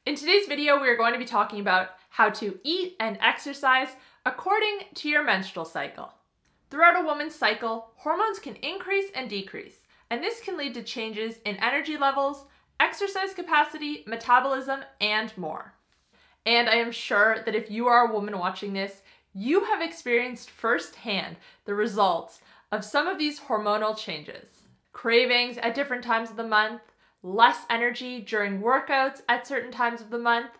In today's video, we are going to be talking about how to eat and exercise according to your menstrual cycle. Throughout a woman's cycle, hormones can increase and decrease, and this can lead to changes in energy levels, exercise capacity, metabolism, and more. And I am sure that if you are a woman watching this, you have experienced firsthand the results of some of these hormonal changes. Cravings at different times of the month, less energy during workouts at certain times of the month.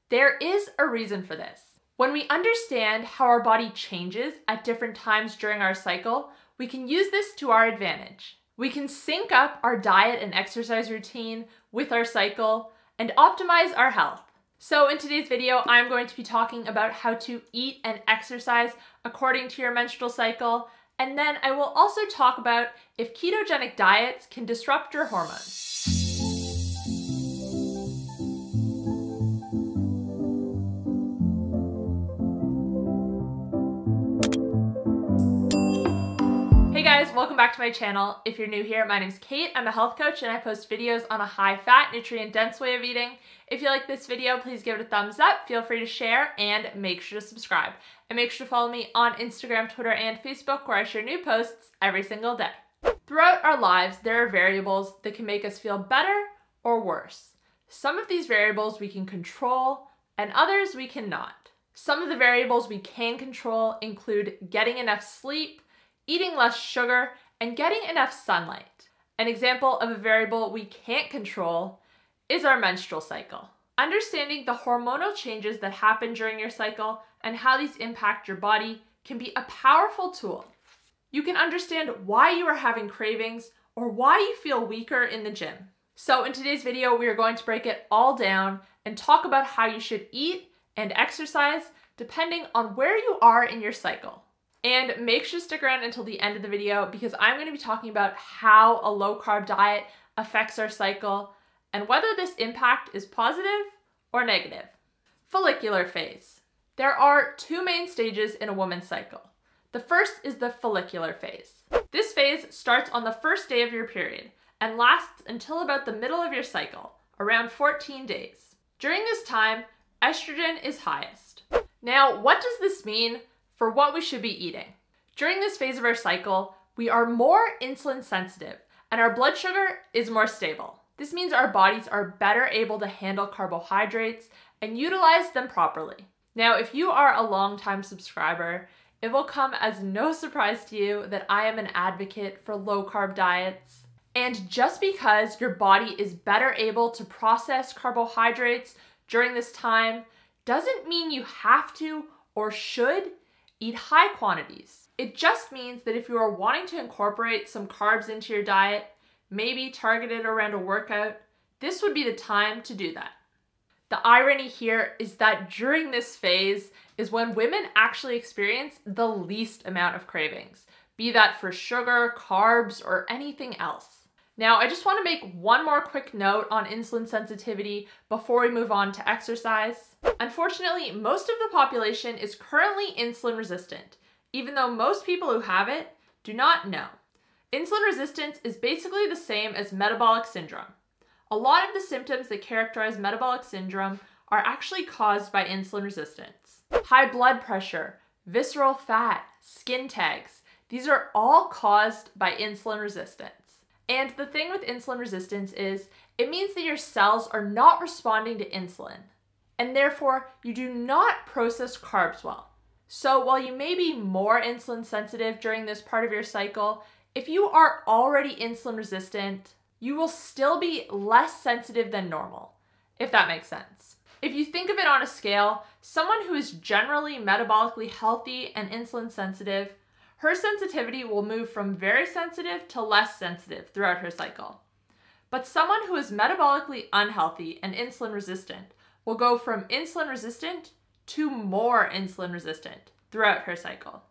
There is a reason for this. When we understand how our body changes at different times during our cycle, we can use this to our advantage. We can sync up our diet and exercise routine with our cycle and optimize our health. So in today's video, I'm going to be talking about how to eat and exercise according to your menstrual cycle, and then I will also talk about if ketogenic diets can disrupt your hormones. Hey guys, welcome back to my channel. If you're new here, my name's Kate. I'm a health coach and I post videos on a high-fat, nutrient-dense way of eating. If you like this video, please give it a thumbs up, feel free to share, and make sure to subscribe. And make sure to follow me on Instagram, Twitter, and Facebook, where I share new posts every single day. Throughout our lives, there are variables that can make us feel better or worse. Some of these variables we can control, and others we cannot. Some of the variables we can control include getting enough sleep, eating less sugar, and getting enough sunlight. An example of a variable we can't control is our menstrual cycle. Understanding the hormonal changes that happen during your cycle and how these impact your body can be a powerful tool. You can understand why you are having cravings or why you feel weaker in the gym. So in today's video, we are going to break it all down and talk about how you should eat and exercise depending on where you are in your cycle. And make sure to stick around until the end of the video because I'm going to be talking about how a low-carb diet affects our cycle and whether this impact is positive or negative. Follicular phase. There are two main stages in a woman's cycle. The first is the follicular phase. This phase starts on the first day of your period and lasts until about the middle of your cycle, around 14 days. During this time, estrogen is highest. Now, what does this mean for what we should be eating? During this phase of our cycle, we are more insulin sensitive and our blood sugar is more stable. This means our bodies are better able to handle carbohydrates and utilize them properly. Now, if you are a long-time subscriber, it will come as no surprise to you that I am an advocate for low-carb diets. And just because your body is better able to process carbohydrates during this time doesn't mean you have to or should eat high quantities. It just means that if you are wanting to incorporate some carbs into your diet, maybe targeted around a workout, this would be the time to do that. The irony here is that during this phase is when women actually experience the least amount of cravings, be that for sugar, carbs, or anything else. Now, I just want to make one more quick note on insulin sensitivity before we move on to exercise. Unfortunately, most of the population is currently insulin resistant, even though most people who have it do not know. Insulin resistance is basically the same as metabolic syndrome. A lot of the symptoms that characterize metabolic syndrome are actually caused by insulin resistance. High blood pressure, visceral fat, skin tags, these are all caused by insulin resistance. And the thing with insulin resistance is it means that your cells are not responding to insulin, and therefore you do not process carbs well. So while you may be more insulin sensitive during this part of your cycle, if you are already insulin resistant, you will still be less sensitive than normal, if that makes sense. If you think of it on a scale, someone who is generally metabolically healthy and insulin sensitive, her sensitivity will move from very sensitive to less sensitive throughout her cycle. But someone who is metabolically unhealthy and insulin resistant will go from insulin resistant to more insulin resistant throughout her cycle.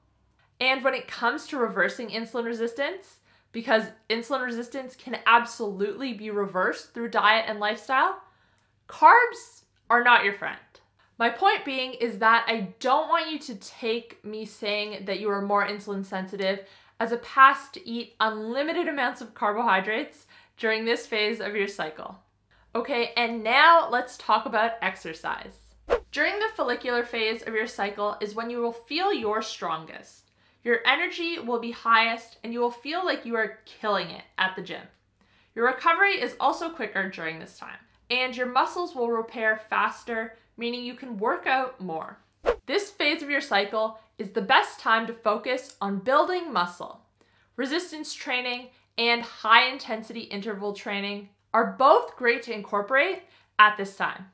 And when it comes to reversing insulin resistance, because insulin resistance can absolutely be reversed through diet and lifestyle, carbs are not your friend. My point being is that I don't want you to take me saying that you are more insulin sensitive as a pass to eat unlimited amounts of carbohydrates during this phase of your cycle. Okay, and now let's talk about exercise. During the follicular phase of your cycle is when you will feel your strongest. Your energy will be highest and you will feel like you are killing it at the gym. Your recovery is also quicker during this time, and your muscles will repair faster, meaning you can work out more. This phase of your cycle is the best time to focus on building muscle. Resistance training and high-intensity interval training are both great to incorporate at this time.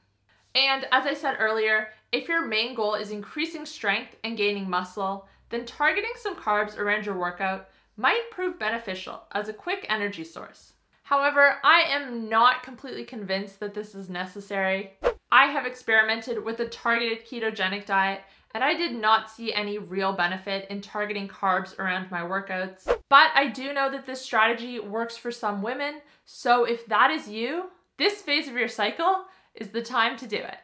And as I said earlier, if your main goal is increasing strength and gaining muscle, then targeting some carbs around your workout might prove beneficial as a quick energy source. However, I am not completely convinced that this is necessary. I have experimented with a targeted ketogenic diet, and I did not see any real benefit in targeting carbs around my workouts. But I do know that this strategy works for some women, so if that is you, this phase of your cycle is the time to do it.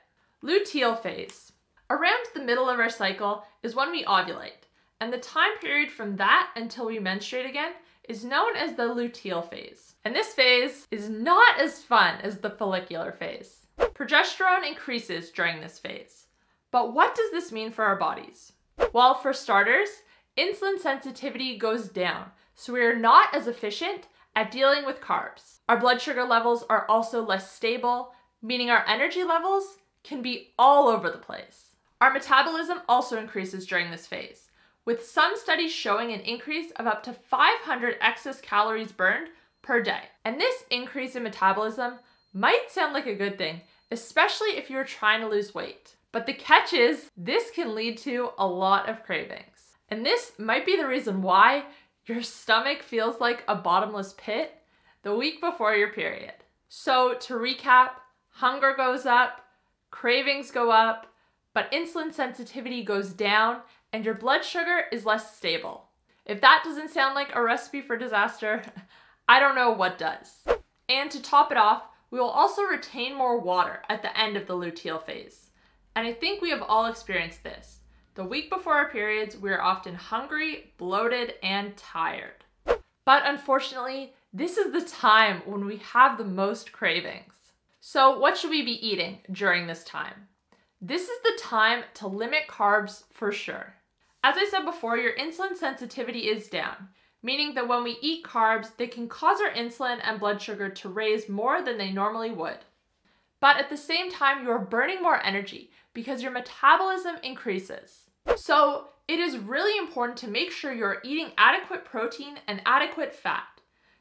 Luteal phase. Around the middle of our cycle is when we ovulate, and the time period from that until we menstruate again is known as the luteal phase. And this phase is not as fun as the follicular phase. Progesterone increases during this phase. But what does this mean for our bodies? Well, for starters, insulin sensitivity goes down, so we are not as efficient at dealing with carbs. Our blood sugar levels are also less stable, meaning our energy levels can be all over the place. Our metabolism also increases during this phase, with some studies showing an increase of up to 500 excess calories burned per day. And this increase in metabolism might sound like a good thing, especially if you're trying to lose weight. But the catch is, this can lead to a lot of cravings. And this might be the reason why your stomach feels like a bottomless pit the week before your period. So to recap, hunger goes up, cravings go up, but insulin sensitivity goes down and your blood sugar is less stable. If that doesn't sound like a recipe for disaster, I don't know what does. And to top it off, we will also retain more water at the end of the luteal phase. And I think we have all experienced this. The week before our periods, we are often hungry, bloated, and tired. But unfortunately, this is the time when we have the most cravings. So what should we be eating during this time? This is the time to limit carbs for sure. As I said before, your insulin sensitivity is down, meaning that when we eat carbs, they can cause our insulin and blood sugar to raise more than they normally would. But at the same time, you are burning more energy because your metabolism increases. So it is really important to make sure you're eating adequate protein and adequate fat.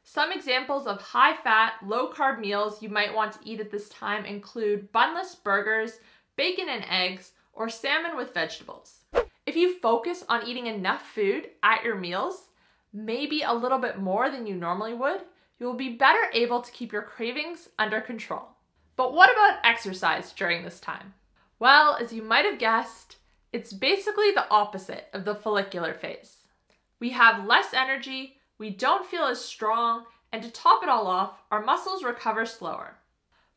Some examples of high-fat, low-carb meals you might want to eat at this time include bunless burgers, bacon and eggs, or salmon with vegetables. If you focus on eating enough food at your meals, maybe a little bit more than you normally would, you will be better able to keep your cravings under control. But what about exercise during this time? Well, as you might have guessed, it's basically the opposite of the follicular phase. We have less energy, we don't feel as strong, and to top it all off, our muscles recover slower.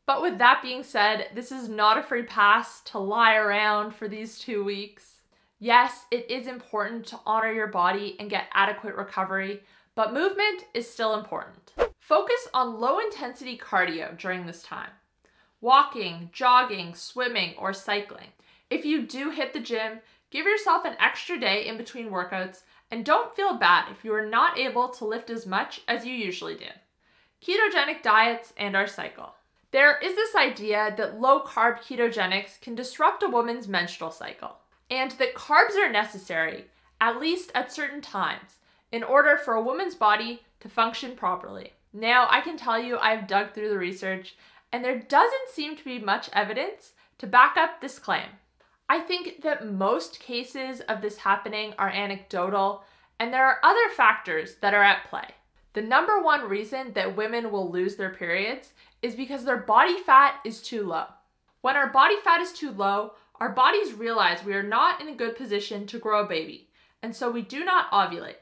But with that being said, this is not a free pass to lie around for these 2 weeks. Yes, it is important to honor your body and get adequate recovery, but movement is still important. Focus on low-intensity cardio during this time. Walking, jogging, swimming, or cycling. If you do hit the gym, give yourself an extra day in between workouts and don't feel bad if you are not able to lift as much as you usually do. Ketogenic diets and our cycle. There is this idea that low-carb ketogenics can disrupt a woman's menstrual cycle, and that carbs are necessary, at least at certain times, in order for a woman's body to function properly. Now, I can tell you I've dug through the research, and there doesn't seem to be much evidence to back up this claim. I think that most cases of this happening are anecdotal, and there are other factors that are at play. The number one reason that women will lose their periods is because their body fat is too low. When our body fat is too low, our bodies realize we are not in a good position to grow a baby, and so we do not ovulate.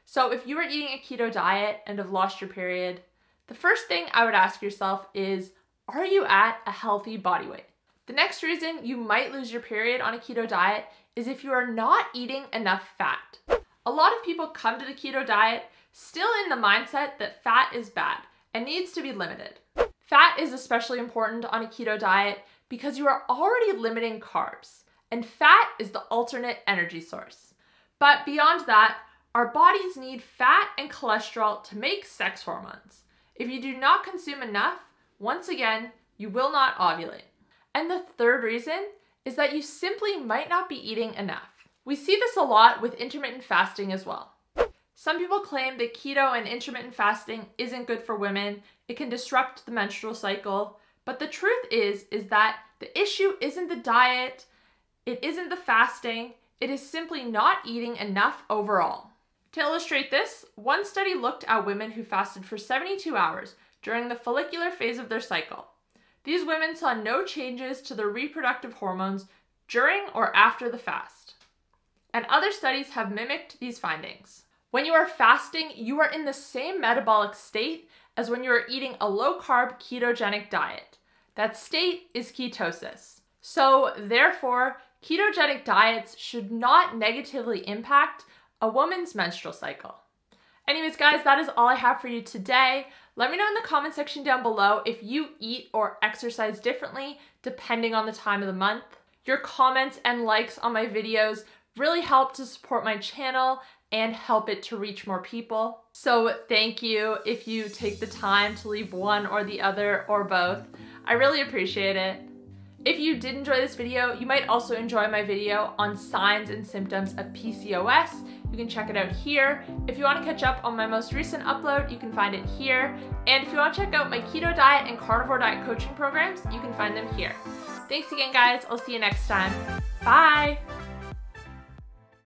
So if you are eating a keto diet and have lost your period, the first thing I would ask yourself is, are you at a healthy body weight? The next reason you might lose your period on a keto diet is if you are not eating enough fat. A lot of people come to the keto diet still in the mindset that fat is bad and needs to be limited. Fat is especially important on a keto diet because you are already limiting carbs, and fat is the alternate energy source. But beyond that, our bodies need fat and cholesterol to make sex hormones. If you do not consume enough, once again, you will not ovulate. And the third reason is that you simply might not be eating enough. We see this a lot with intermittent fasting as well. Some people claim that keto and intermittent fasting isn't good for women, it can disrupt the menstrual cycle, but the truth is that the issue isn't the diet, it isn't the fasting, it is simply not eating enough overall. To illustrate this, one study looked at women who fasted for 72 hours during the follicular phase of their cycle. These women saw no changes to their reproductive hormones during or after the fast. And other studies have mimicked these findings. When you are fasting, you are in the same metabolic state as when you are eating a low-carb ketogenic diet. That state is ketosis. So therefore, ketogenic diets should not negatively impact a woman's menstrual cycle. Anyways, guys, that is all I have for you today. Let me know in the comment section down below if you eat or exercise differently depending on the time of the month. Your comments and likes on my videos really help to support my channel and help it to reach more people. So thank you if you take the time to leave one or the other or both. I really appreciate it. If you did enjoy this video, you might also enjoy my video on signs and symptoms of PCOS. You can check it out here. If you want to catch up on my most recent upload, you can find it here. And if you want to check out my keto diet and carnivore diet coaching programs, you can find them here. Thanks again, guys. I'll see you next time. Bye.